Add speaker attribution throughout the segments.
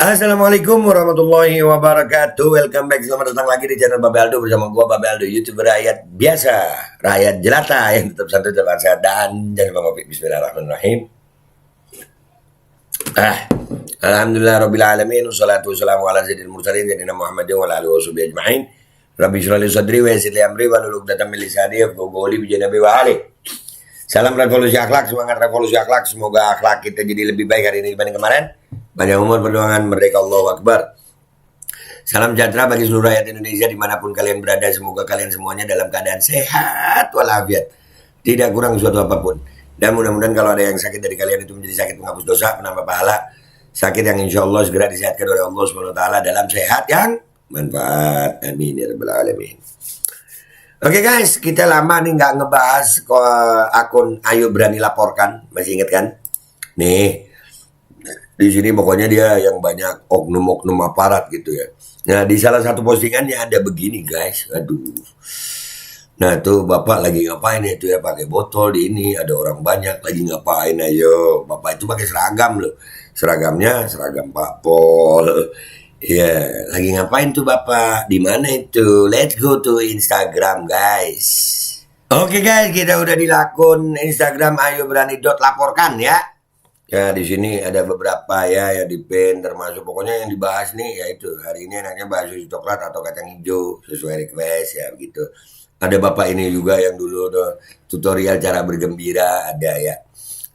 Speaker 1: Assalamualaikum warahmatullahi wabarakatuh. Welcome back, selamat datang lagi di channel Babe Aldo bersama gua Babe Aldo, YouTuber rakyat biasa, rakyat jelata yang tetap santai, tetap sehat dan jangan lupa ngopi. Bismillahirrahmanirrahim. Alhamdulillah rabbil alamin, wassalatu wassalamu ala sayyidil mursalin sayyidina Muhammadin wa ala alihi washabihi ajma'in. Rabbi shrah li sadri wa yassir li amri wahlul 'uqdatam min lisani yafqahu qawli bi janabi wa ali. Salam revolusi akhlak, semangat revolusi akhlak. Semoga akhlak kita jadi lebih baik hari ini dibanding kemarin. Panjang umur, perjuangan, merdeka, Allahu Akbar. Salam sejahtera bagi seluruh rakyat Indonesia dimanapun kalian berada. Semoga kalian semuanya dalam keadaan sehat walafiat, tidak kurang suatu apapun. Dan mudah-mudahan kalau ada yang sakit dari kalian itu menjadi sakit penghapus dosa, penambah pahala, sakit yang insya Allah segera disehatkan oleh Allah SWT dalam sehat yang manfaat. Amin ya rabbal alamin. Oke guys, kita lama nih nggak ngebahas akun Ayo Berani Laporkan, masih inget kan? Nih, di sini pokoknya dia yang banyak oknum-oknum aparat gitu ya. Nah, di salah satu postingannya ada begini guys, aduh. Nah tuh bapak lagi ngapain itu ya, pakai botol di ini, ada orang banyak lagi ngapain, ayo. Bapak itu pakai seragam loh, seragamnya seragam Pak Pol. Ya, lagi ngapain tuh bapak? Di mana itu? Let's go to Instagram guys. Oke guys, kita udah di akun Instagram Ayo Berani Laporkan ya. Ya di sini ada beberapa ya yang di pin, termasuk pokoknya yang dibahas nih yaitu hari ini enaknya bahas susu coklat atau kacang hijau sesuai request ya begitu. Ada bapak ini juga yang dulu tutorial cara bergembira ada ya.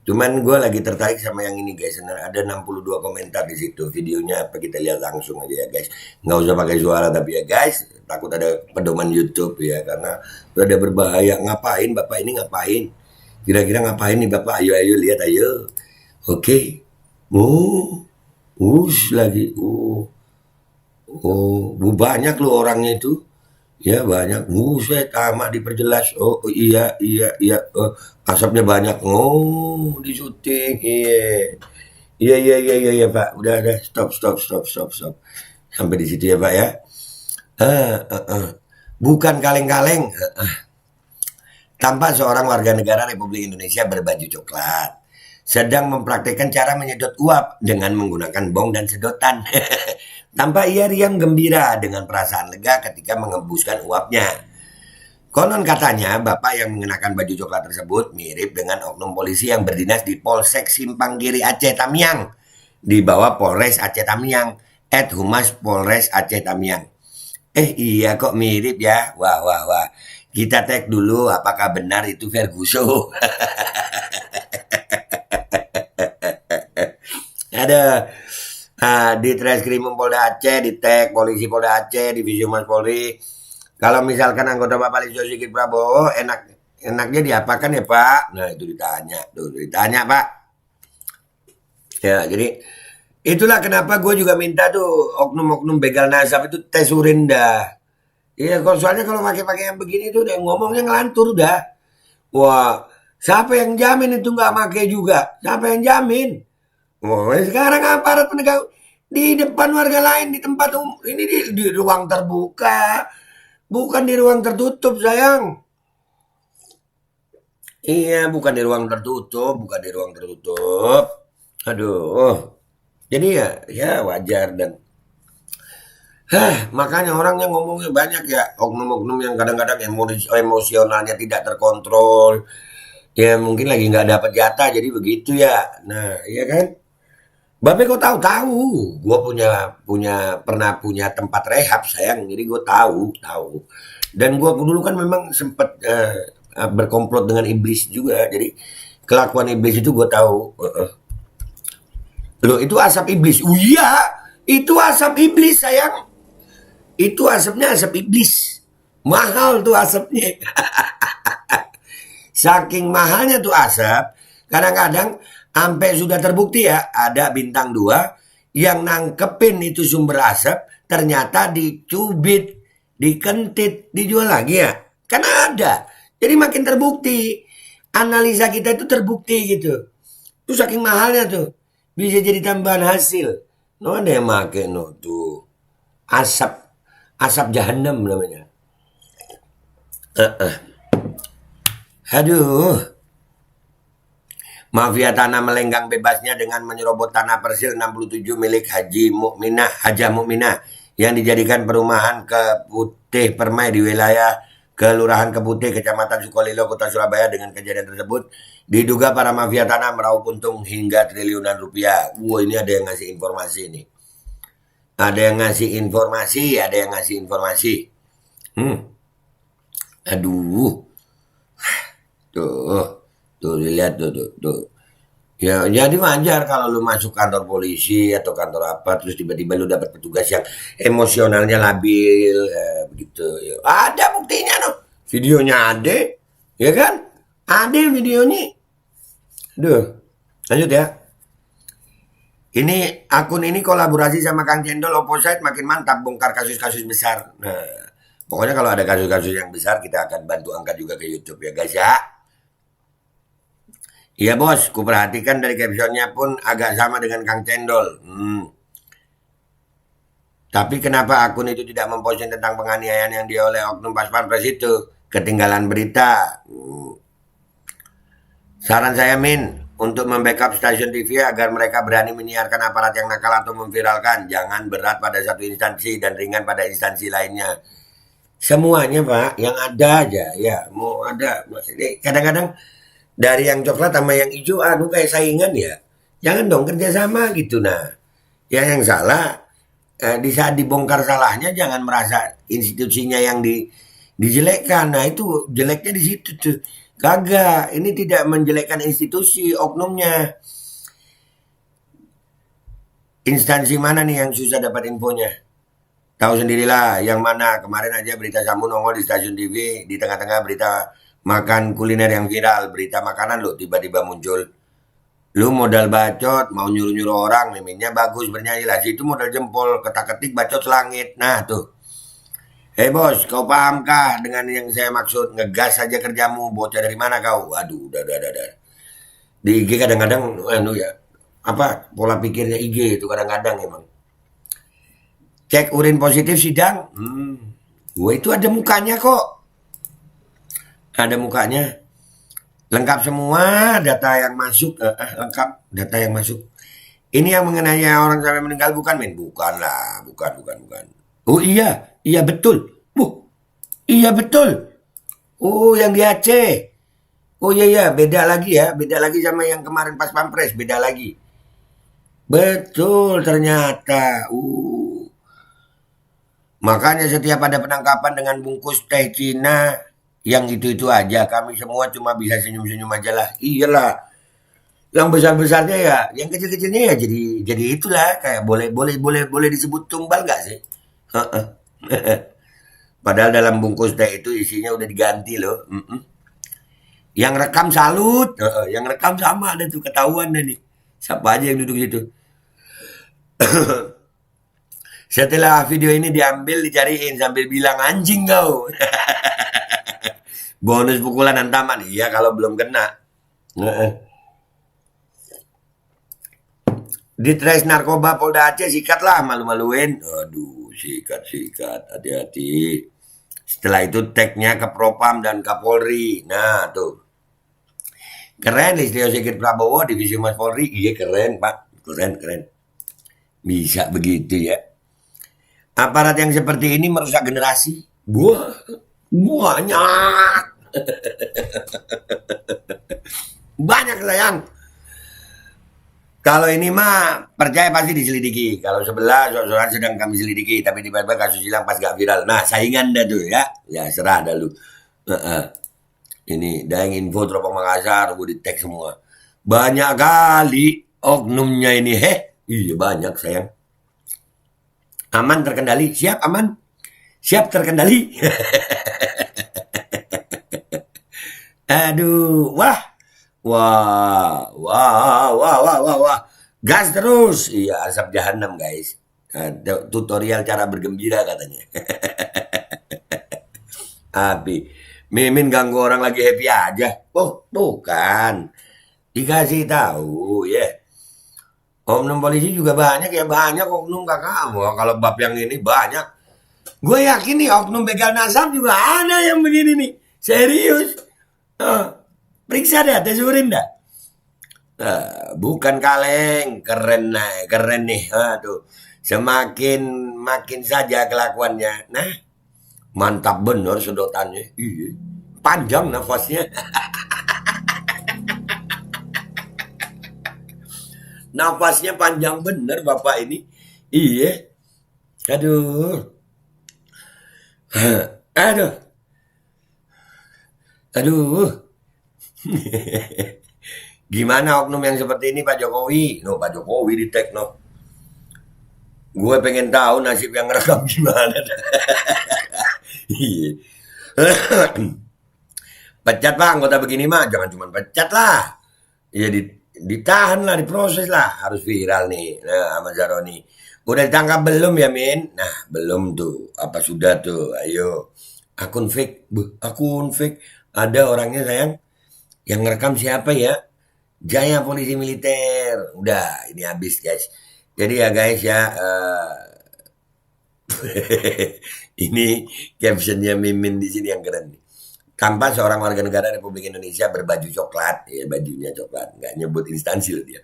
Speaker 1: Cuman gue lagi tertarik sama yang ini guys, ada 62 komentar di situ. Videonya apa kita lihat langsung aja ya guys. Nggak usah pakai suara tapi ya guys, takut ada pedoman YouTube ya karena udah berbahaya. Ngapain bapak ini ngapain? Kira-kira ngapain nih bapak? Ayo lihat ayo. Oke, lagi, banyak loh orangnya itu, ya banyak, saya tamat diperjelas, iya, asapnya banyak, di syuting, iya Pak, udah, stop, sampai di situ ya Pak ya, bukan kaleng-kaleng, tampak seorang warga negara Republik Indonesia berbaju coklat sedang mempraktikkan cara menyedot uap dengan menggunakan bong dan sedotan. Tampak ia riang gembira dengan perasaan lega ketika mengembuskan uapnya. Konon katanya bapak yang mengenakan baju coklat tersebut mirip dengan oknum polisi yang berdinas di Polsek Simpang Kiri Aceh Tamiang di bawah Polres Aceh Tamiang, Humas Polres Aceh Tamiang. Iya kok mirip ya. Wah. Kita cek dulu apakah benar itu Ferguson. Ada di Treskrim Polda Aceh, di TEK Polisi Polda Aceh, Divisi Humas Polri. Kalau misalkan anggota Bapak Listio Sigit Prabowo, enaknya diapakan ya Pak? Nah itu ditanya Pak. Ya jadi itulah kenapa gue juga minta tuh oknum-oknum begal nasab itu tes urin dah. Iya, soalnya kalau pakai yang begini tuh udah ngomongnya ngelantur dah. Wah, siapa yang jamin itu nggak pakai juga? Siapa yang jamin? Sekarang aparat penegak di depan warga lain di tempat ini di ruang terbuka, bukan di ruang tertutup sayang. Iya, bukan di ruang tertutup, Aduh, jadi ya wajar dan makanya orangnya ngomongnya banyak ya, oknum-oknum yang kadang-kadang emosionalnya tidak terkontrol. Ya mungkin lagi nggak dapat jatah jadi begitu ya. Nah, iya kan? Babe kok tahu, gue pernah punya tempat rehab sayang, jadi gue tahu. Dan gue dulu kan memang sempat berkomplot dengan iblis juga, jadi kelakuan iblis itu gue tahu. Loh itu asap iblis, iya itu asap iblis sayang, itu asapnya asap iblis, mahal tuh asapnya. Saking mahalnya tuh asap, kadang-kadang sampai sudah terbukti ya, ada bintang 2 yang nangkepin itu sumber asap, ternyata dicubit, dikentit, dijual lagi ya. Kan ada. Jadi makin terbukti. Analisa kita itu terbukti gitu. Itu saking mahalnya tuh. Bisa jadi tambahan hasil. No ada yang make no tuh. Asap jahanam namanya. Aduh. Mafia tanah melenggang bebasnya dengan menyerobot tanah Persil 67 milik Haja Mukminah yang dijadikan perumahan Keputih Permai di wilayah Kelurahan Keputih, Kecamatan Sukolilo, Kota Surabaya. Dengan kejadian tersebut, diduga para mafia tanah meraup untung hingga triliunan rupiah. Wah, ini ada yang ngasih informasi nih. Ada yang ngasih informasi. Aduh. Tuh lihat tuh. Ya, jadi wajar kalau lu masuk kantor polisi atau kantor apa, terus tiba-tiba lu dapat petugas yang emosionalnya labil, begitu. Ya, ada buktinya no, videonya ada, ya kan? Ada videonya. Duh, lanjut ya. Ini akun ini kolaborasi sama Kang Cendol, Opposite makin mantap bongkar kasus-kasus besar. Nah, pokoknya kalau ada kasus-kasus yang besar kita akan bantu angkat juga ke YouTube ya guys ya. Iya bos, kuperhatikan dari captionnya pun agak sama dengan Kang Cendol. Tapi kenapa akun itu tidak memposting tentang penganiayaan yang dia oleh oknum Pas Pampres itu? Ketinggalan berita. Saran saya Min, untuk membackup stasiun TV agar mereka berani menyiarkan aparat yang nakal atau memviralkan. Jangan berat pada satu instansi dan ringan pada instansi lainnya. Semuanya Pak, yang ada aja. Ya, mau ada. Kadang-kadang dari yang coklat sama yang hijau, kayak saingan ya. Jangan dong kerjasama gitu. Nah, yang salah, di saat dibongkar salahnya jangan merasa institusinya yang dijelekkan. Nah itu jeleknya di situ tuh. Kagak, ini tidak menjelekkan institusi, oknumnya. Instansi mana nih yang susah dapat infonya? Tahu sendirilah yang mana. Kemarin aja berita Sambu nongol di stasiun TV, di tengah-tengah berita makan kuliner yang viral, berita makanan lo tiba-tiba muncul. Lu modal bacot, mau nyuruh-nyuruh orang, miminnya bagus, bernyanyi lah. Situ modal jempol, ketak-ketik bacot selangit. Nah tuh. Hei bos, kau pahamkah dengan yang saya maksud? Ngegas saja kerjamu, bocah dari mana kau? Waduh, udah. Di IG kadang-kadang, ya, pola pikirnya IG itu kadang-kadang emang. Cek urin positif sidang, gua itu ada mukanya kok. Ada mukanya. Lengkap semua data yang masuk, lengkap data yang masuk. Ini yang mengenai orang sampai meninggal bukan, men? Bukan lah, bukan. Oh iya betul. Iya betul. Oh yang di Aceh. Oh iya, beda lagi sama yang kemarin Pas Pampres, beda lagi. Betul ternyata. Makanya setiap ada penangkapan dengan bungkus teh Cina, yang itu aja, kami semua cuma bisa senyum-senyum aja lah. Iyalah. Yang besar-besarnya ya, yang kecil-kecilnya ya jadi itulah, kayak boleh disebut tumbal nggak sih? Padahal dalam bungkus teh itu isinya udah diganti loh. Yang rekam salut, yang rekam sama ada tuh, ketahuan deh nih. Siapa aja yang duduk situ. Setelah video ini diambil, dicariin sambil bilang anjing kau. Bonus pukulan hantaman. Iya kalau belum kena. Ditres narkoba Polda Aceh, sikatlah, malu-maluin. Aduh, sikat. Hati-hati. Setelah itu tagnya ke Propam dan Kapolri. Nah tuh. Keren Listio Sigit Prabowo, Divisi Humas Polri. Iya keren Pak. Keren. Bisa begitu ya. Aparat yang seperti ini merusak generasi. Banyak. Banyak sayang. Kalau ini mah percaya pasti diselidiki. Kalau sebelah soal sedang kami selidiki, tapi tiba-tiba kasus hilang pas gak viral. Nah saingan dah tuh ya. Ya serah dah lu. Ini Daeng Info Teropong Makassar, gue di tag semua. Banyak kali oknumnya ini. Iya banyak sayang. Aman terkendali, siap aman, siap terkendali. Aduh, wah, gas terus. Iya, asap jahanam guys. Tutorial cara bergembira katanya. Abi, Mimin ganggu orang lagi happy aja. Oh, bukan. Dikasih tahu ya. Oknum polisi juga banyak oknum kakak. Wah, kalau bab yang ini banyak. Gue yakin nih oknum begal nasab juga ada yang begini nih. Serius. Periksa dah, tes urin dah. Bukan kaleng, keren nah, keren nih. Aduh, semakin makin saja kelakuannya. Nah, mantap bener sedotannya. Iya. Panjang nafasnya. Nafasnya panjang bener Bapak ini. Iya. Aduh. Aduh. Aduh. Gimana oknum yang seperti ini Pak Jokowi? No, Pak Jokowi di tag no. Gue pengen tahu nasib yang ngerekam gimana. Iya. Pecat Pak anggota begini mah, jangan cuma pecat lah. Ya ditahan lah, diproses lah. Harus viral nih. Nah, sama Zaroni. Udah ditangkap belum ya Min? Nah, belum tuh. Apa sudah tuh? Ayo. Akun fake. Akun fake. Ada orangnya sayang. Yang ngerekam siapa ya? Jaya Polisi Militer. Udah, ini habis guys. Jadi ya guys ya. Ini captionnya Mimin di sini yang keren nih. Tanpa seorang warga negara Republik Indonesia berbaju coklat, ya bajunya coklat, nggak nyebut instansi loh dia.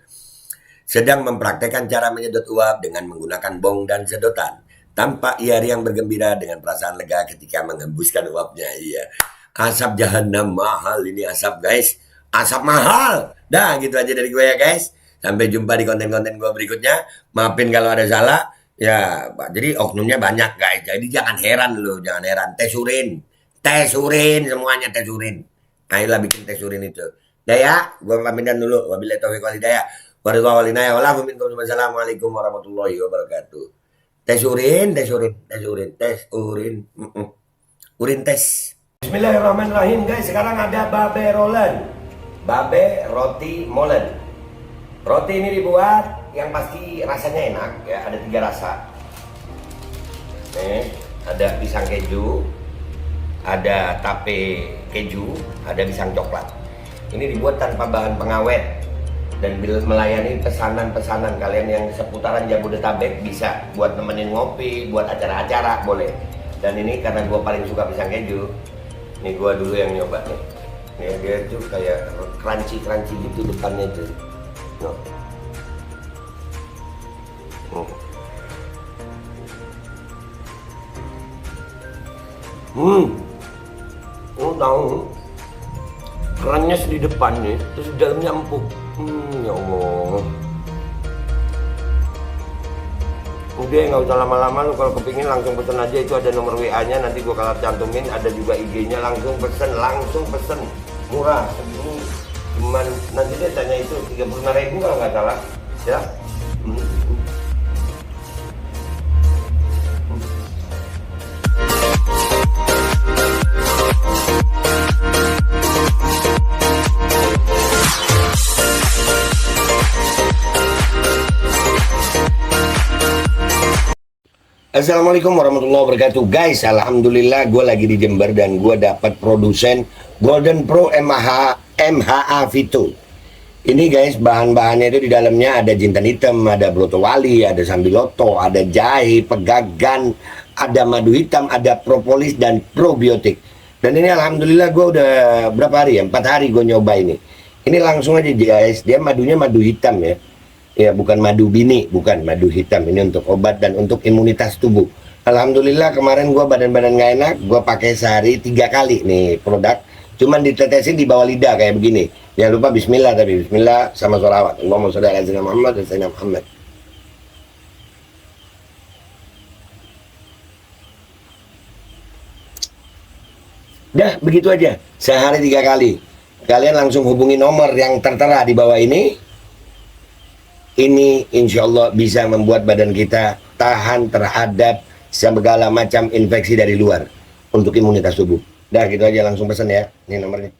Speaker 1: Sedang mempraktekkan cara menyedot uap dengan menggunakan bong dan sedotan. Tampak ia riang bergembira dengan perasaan lega ketika mengembuskan uapnya. Iya. Asap jahanam mahal ini asap guys. Asap mahal. Dah gitu aja dari gue ya guys. Sampai jumpa di konten-konten gue berikutnya. Maafin kalau ada salah. Ya, jadi oknumnya banyak guys. Jadi jangan heran loh, jangan heran. Tesurin semuanya tesurin. Ayolah bikin tesurin itu. Dah ya, gue pamitan dulu. Wabillahi taufiq wal hidayah. Wassalamualaikum warahmatullahi wabarakatuh. Tesurin. Urin tes. Bismillahirrahmanirrahim guys. Sekarang ada babe rolen. Babe roti molen. Roti ini dibuat yang pasti rasanya enak ya. Ada 3 rasa. Nih, ada pisang keju, ada tape keju, ada pisang coklat. Ini dibuat tanpa bahan pengawet dan melayani pesanan-pesanan kalian yang seputaran Jabodetabek bisa buat nemenin ngopi, buat acara-acara boleh. Dan ini karena gue paling suka pisang keju, ini gue dulu yang nyoba nih. Nih dia tuh kayak crunchy gitu depannya tuh. No. Tahu kerannya di depannya terus di dalamnya empuk. Ya Allah. Udah nggak usah lama-lama, lu kalau kepingin langsung pesen aja, itu ada nomor WA nya nanti gua kalau cantumin, ada juga IG nya, langsung pesen murah segini, cuman nanti dia tanya itu 35.000 kalau nggak salah ya. Assalamualaikum warahmatullahi wabarakatuh guys. Alhamdulillah gue lagi di Jember dan gue dapat produsen Golden Pro MHA Vito. Ini guys, bahan-bahannya itu di dalamnya ada jintan hitam, ada broto wali, ada sambiloto, ada jahe, pegagan, ada madu hitam, ada propolis dan probiotik. Dan ini alhamdulillah gue udah berapa hari ya, 4 hari gue nyoba ini. Ini langsung aja guys, dia madunya madu hitam ya. Ya bukan madu bini, bukan madu hitam. Ini untuk obat dan untuk imunitas tubuh. Alhamdulillah kemarin gue badan-badan gak enak, gue pakai sehari 3 kali nih produk. Cuman ditetesin di bawah lidah kayak begini. Jangan lupa bismillah, tapi bismillah sama sholawat. Allahumma sholli ala sayyidina Muhammad dan sayyidina Muhammad. Dah begitu aja, sehari 3 kali. Kalian langsung hubungi nomor yang tertera di bawah ini. Ini insya Allah bisa membuat badan kita tahan terhadap segala macam infeksi dari luar untuk imunitas tubuh. Dah gitu aja, langsung pesan ya, ini nomornya.